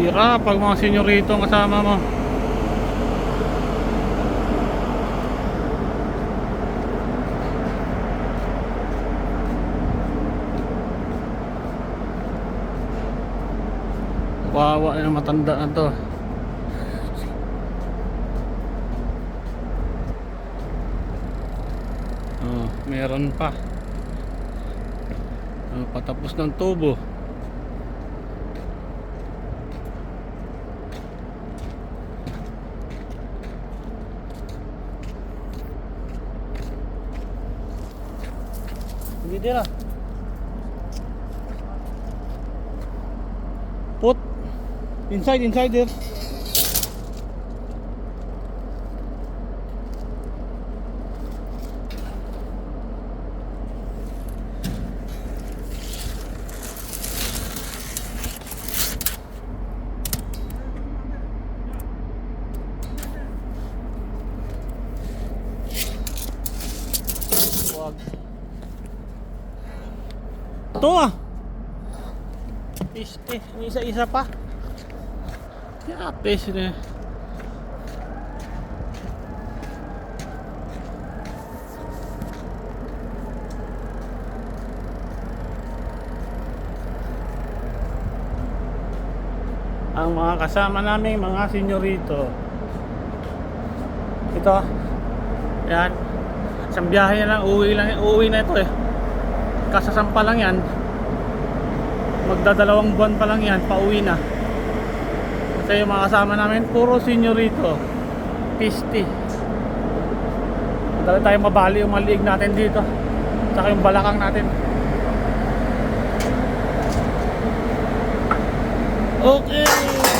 Bira pag mga senyorito ang kasama mo. Wawa na matanda na to. Oh, meron pa. Oh, patapos ng tubo. Hindi dira. Put inside there. Wag. Ito ah. Isa-isa pa. Yapes na. Ang mga kasama namin, mga senyorito. Ito. Yan. Isang biyahe na lang, uuwi na ito eh. Kasasampa lang yan. Magdadalawang buwan pa lang yan, pauwi na. Kasi yung mga kasama namin, puro senyorito. Pisti. Dali tayo mabali yung maliig natin dito. Tsaka yung balakang natin. Okay.